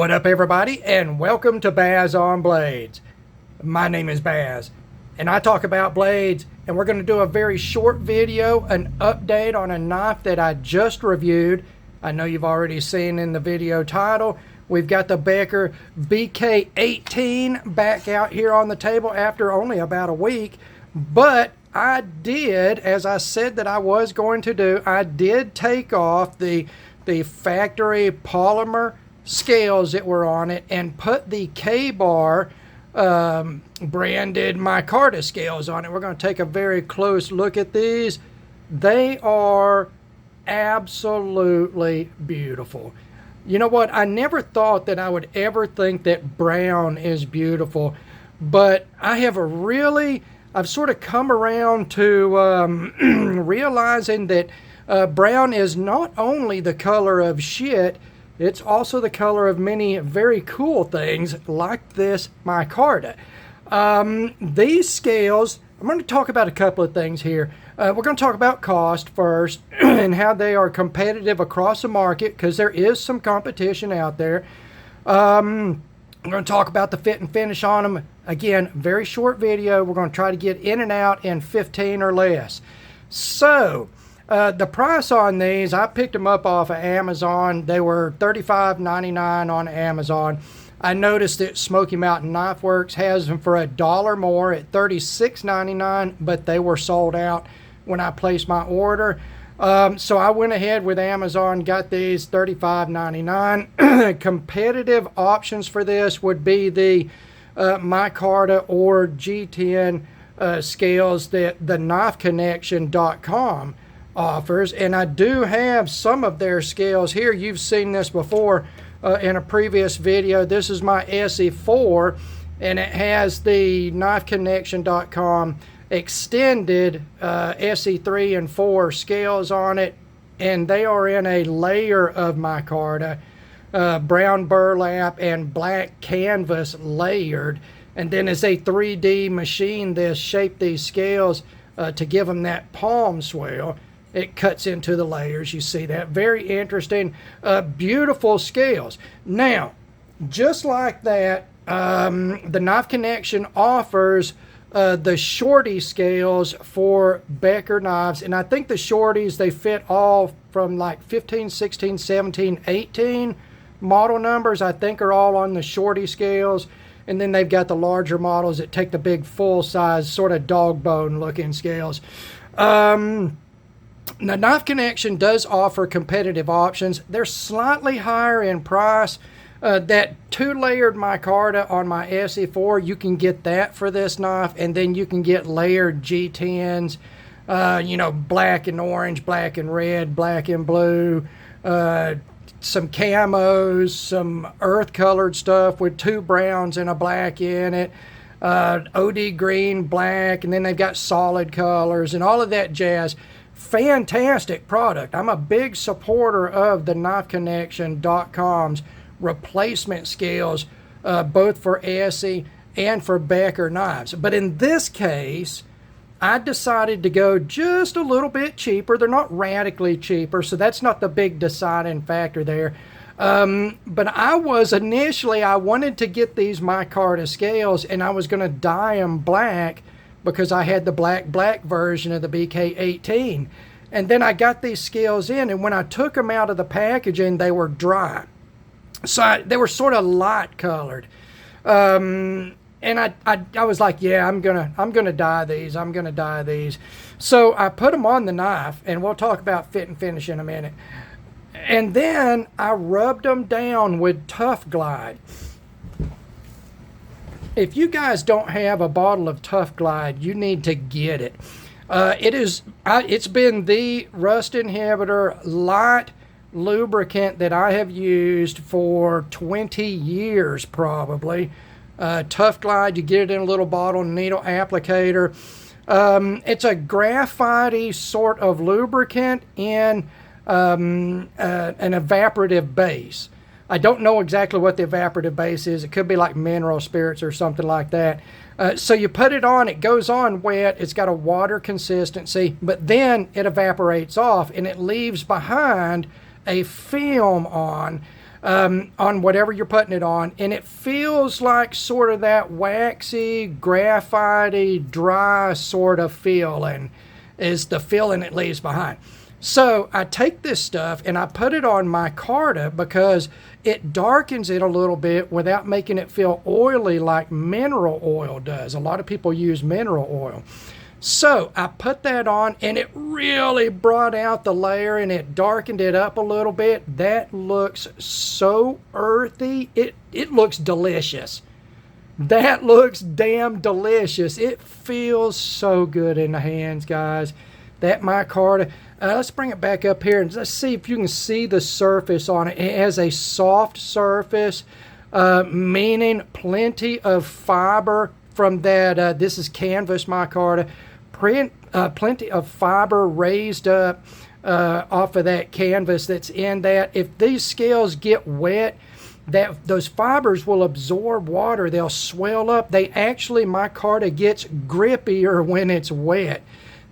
What up, everybody, and welcome to Baz on Blades. My name is Baz, and I talk about blades, and we're going to do a very short video, an update on a knife that I just reviewed. I know you've already seen in the video title. We've got the Becker BK18 back out here on the table after only about a week, but I did, as I said that I was going to do, I did take off the factory polymer scales that were on it and put the Kabar branded Micarta scales on it. We're going to take a very close look at these. They are absolutely beautiful. You know what? I never thought that I would ever think that brown is beautiful, but I've sort of come around to realizing that brown is not only the color of shit, it's also the color of many very cool things like this micarta. These scales, I'm going to talk about a couple of things here. We're going to talk about cost first and how they are competitive across the market, because there is some competition out there. I'm going to talk about the fit and finish on them. Again, very short video. We're going to try to get in and out in 15 or less. So, the price on these, I picked them up off of Amazon. They were $35.99 on Amazon. I noticed that Smoky Mountain Knife Works has them for $1 more at $36.99, but they were sold out when I placed my order. So I went ahead with Amazon, got these $35.99. Competitive options for this would be the micarta or G10 scales that the knifeconnection.com offers, and I do have some of their scales here. You've seen this before in a previous video. This is my SE4, and it has the knifeconnection.com extended SE3 and 4 scales on it, and they are in a layer of micarta, brown burlap and black canvas layered, and then as they 3D machine this, shape these scales to give them that palm swell, it cuts into the layers. You see that? Very interesting, beautiful scales. Now, just like that, the Knife Connection offers the shorty scales for Becker knives, and I think the shorties, they fit all from like 15, 16, 17, 18 model numbers, I think, are all on the shorty scales. And then they've got the larger models that take the big full-size sort of dog bone looking scales. The Knife Connection does offer competitive options. They're slightly higher in price. That 2-layered micarta on my SE4, you can get that for this knife, and then you can get layered G10s, you know, black and orange, black and red, black and blue, some camos, some earth-colored stuff with 2 browns and a black in it, OD green, black, and then they've got solid colors and all of that jazz. Fantastic product. I'm a big supporter of the knifeconnection.com's replacement scales, both for SE and for Becker knives. But in this case, I decided to go just a little bit cheaper. They're not radically cheaper, so that's not the big deciding factor there. But I wanted to get these micarta scales, and I was going to dye them black because I had the black version of the BK18. And then I got these scales in, and when I took them out of the packaging, they were dry. So they were sort of light colored. And I was like, yeah, I'm gonna dye these. I'm gonna dye these. So I put them on the knife, and we'll talk about fit and finish in a minute. And then I rubbed them down with Tough Glide. If you guys don't have a bottle of Tough Glide, you need to get it. It's been the rust inhibitor light lubricant that I have used for 20 years probably. Tough Glide, you get it in a little bottle, needle applicator. It's a graphite-y sort of lubricant in an evaporative base. I don't know exactly what the evaporative base is. It could be like mineral spirits or something like that. So you put it on, it goes on wet, it's got a water consistency, but then it evaporates off and it leaves behind a film on on whatever you're putting it on, and it feels like sort of that waxy, graphite-y, dry sort of feeling is the feeling it leaves behind. So I take this stuff and I put it on my Micarta because it darkens it a little bit without making it feel oily like mineral oil does. A lot of people use mineral oil. So I put that on and it really brought out the layer and it darkened it up a little bit. That looks so earthy. It looks delicious. That looks damn delicious. It feels so good in the hands, guys. That Micarta. Let's bring it back up here and let's see if you can see the surface on it. It has a soft surface, meaning plenty of fiber from that. This is canvas Micarta. Plenty of fiber raised up off of that canvas that's in that. If these scales get wet, those fibers will absorb water. They'll swell up. Micarta gets grippier when it's wet.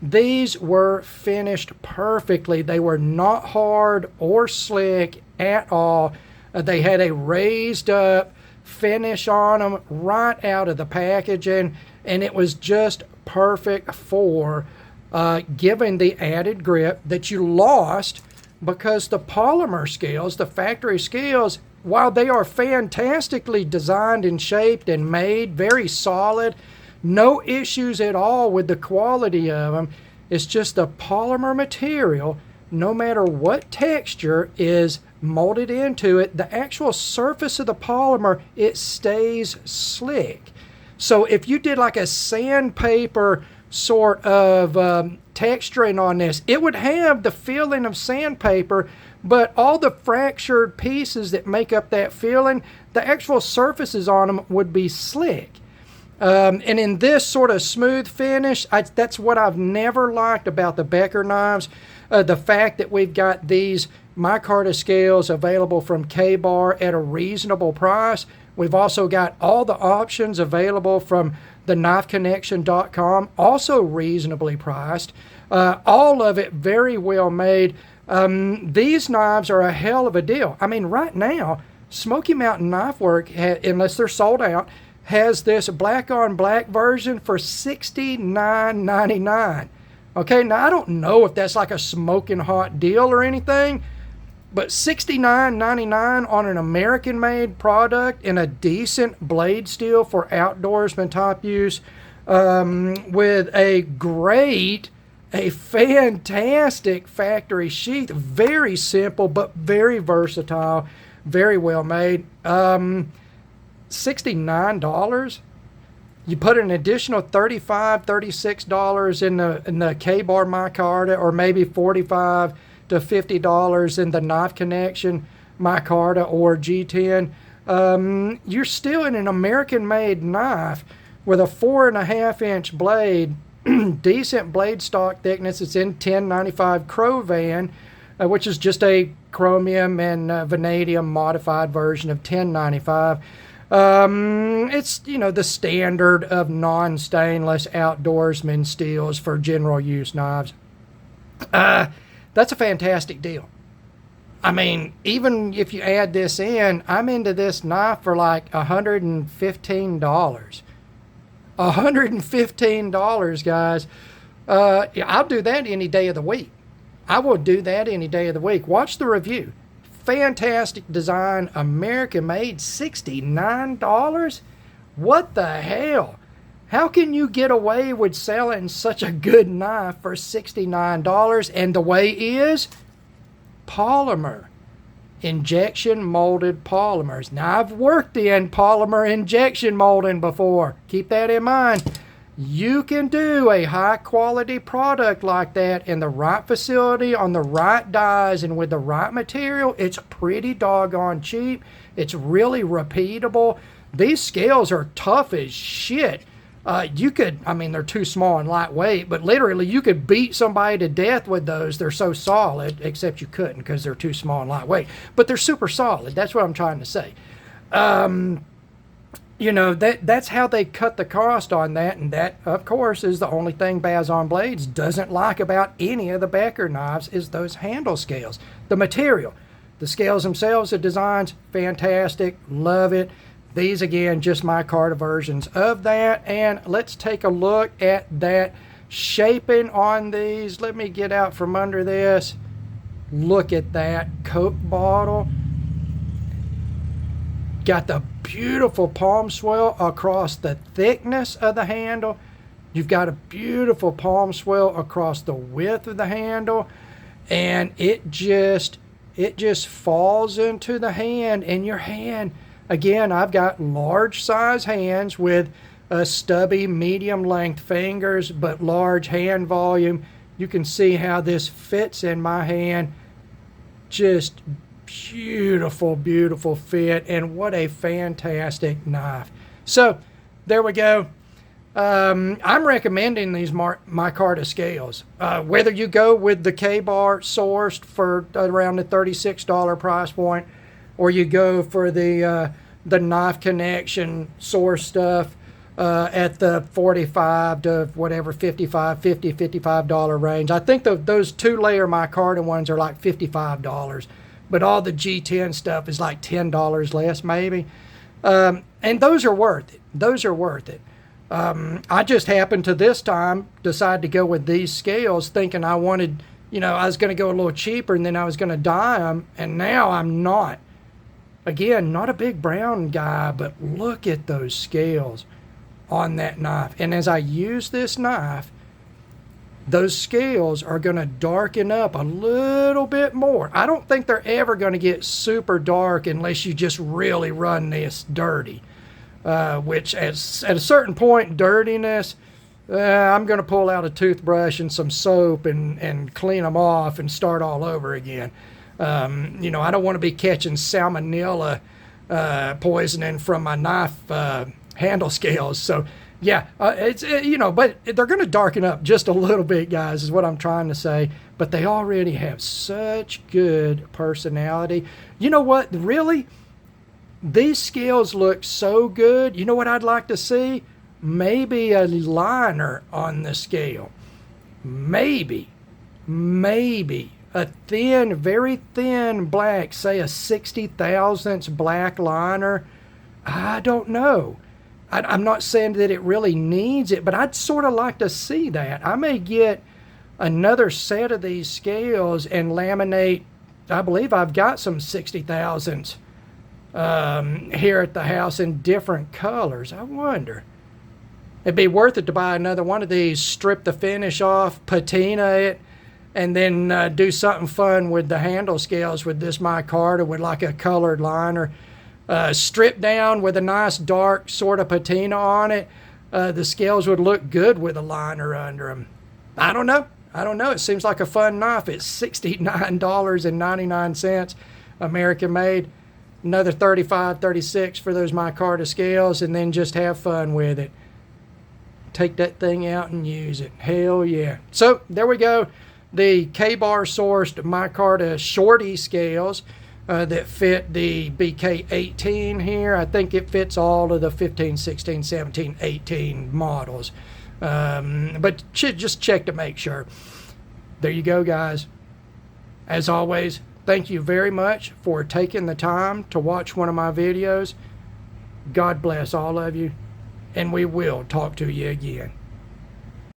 These were finished perfectly. They were not hard or slick at all. They had a raised up finish on them right out of the packaging, and it was just perfect for giving the added grip that you lost because the polymer scales, the factory scales, while they are fantastically designed and shaped and made, very solid, no issues at all with the quality of them. It's just the polymer material, no matter what texture is molded into it, the actual surface of the polymer, it stays slick. So if you did like a sandpaper sort of texturing on this, it would have the feeling of sandpaper, but all the fractured pieces that make up that feeling, the actual surfaces on them would be slick. And in this sort of smooth finish, that's what I've never liked about the Becker knives. The fact that we've got these Micarta scales available from Kabar at a reasonable price. We've also got all the options available from the knifeconnection.com, also reasonably priced. All of it very well made. These knives are a hell of a deal. I mean, right now, Smoky Mountain Knife Work, unless they're sold out, has this black on black version for $69.99. Okay, now I don't know if that's like a smoking hot deal or anything, but $69.99 on an American-made product in a decent blade steel for outdoorsman type use, with a fantastic factory sheath, very simple but very versatile, very well made. $69. You put an additional $35, $36 in the K-Bar Micarta, or maybe $45 to $50 in the Knife Connection Micarta or G10. You're still in an American-made knife with a 4.5-inch blade, decent blade stock thickness. It's in 1095 Crovan, which is just a chromium and vanadium modified version of 1095. It's, the standard of non-stainless outdoorsman steels for general use knives. That's a fantastic deal. I mean, even if you add this in, I'm into this knife for like $115. $115, guys. I'll do that any day of the week. I will do that any day of the week. Watch the review. Fantastic design, American made, $69? What the hell? How can you get away with selling such a good knife for $69? And the way is polymer, injection molded polymers. Now, I've worked in polymer injection molding before. Keep that in mind. You can do a high quality product like that in the right facility, on the right dies, and with the right material. It's pretty doggone cheap. It's really repeatable. These scales are tough as shit. They're too small and lightweight, but literally you could beat somebody to death with those. They're so solid, except you couldn't because they're too small and lightweight, but they're super solid. That's what I'm trying to say. That's how they cut the cost on that, and that, of course, is the only thing Bazon Blades doesn't like about any of the Becker knives is those handle scales. The material, The scales themselves, the designs, fantastic. Love it. These, again, just Micarta versions of that. And let's take a look at that shaping on these. Let me get out from under this. Look at that Coke bottle. Got the beautiful palm swell across the thickness of the handle. You've got a beautiful palm swell across the width of the handle. And it just falls into the hand. And your hand, again, I've got large size hands with stubby medium length fingers, but large hand volume. You can see how this fits in my hand. Just beautiful, beautiful fit, and what a fantastic knife. So there we go. I'm recommending these Micarta scales. Whether you go with the Kabar sourced for around the $36 price point, or you go for the Knife Connection source stuff at the $45 to whatever, $55 range. I think those 2-layer Micarta ones are like $55, but all the G10 stuff is like $10 less maybe. And those are worth it. Those are worth it. I just happened to this time decide to go with these scales thinking I wanted, I was going to go a little cheaper and then I was going to dye them, and now I'm not. Again, not a big brown guy, but look at those scales on that knife. And as I use this knife, those scales are going to darken up a little bit more. I don't think they're ever going to get super dark unless you just really run this dirty. Which at a certain point, dirtiness, I'm going to pull out a toothbrush and some soap and clean them off and start all over again. I don't want to be catching salmonella poisoning from my knife handle scales. So yeah, but they're going to darken up just a little bit, guys, is what I'm trying to say. But they already have such good personality. You know what? Really, these scales look so good. You know what I'd like to see? Maybe a liner on the scale. Maybe a thin, very thin black, say a 60 thousandths black liner. I don't know. I'm not saying that it really needs it, but I'd sort of like to see that. I may get another set of these scales and laminate. I believe I've got some 60 thousandths here at the house in different colors. I wonder. It'd be worth it to buy another one of these, strip the finish off, patina it, and then do something fun with the handle scales with this Micarta with like a colored liner. Strip down with a nice dark sort of patina on it. The scales would look good with a liner under them. I don't know. It seems like a fun knife. It's $69.99, American made. Another $35, $36 for those Micarta scales, and then just have fun with it. Take that thing out and use it. Hell yeah. So there we go. The Kabar sourced Micarta shorty scales that fit the BK18 here. I think it fits all of the 15, 16, 17, 18 models. But just check to make sure. There you go, guys. As always, thank you very much for taking the time to watch one of my videos. God bless all of you, and we will talk to you again.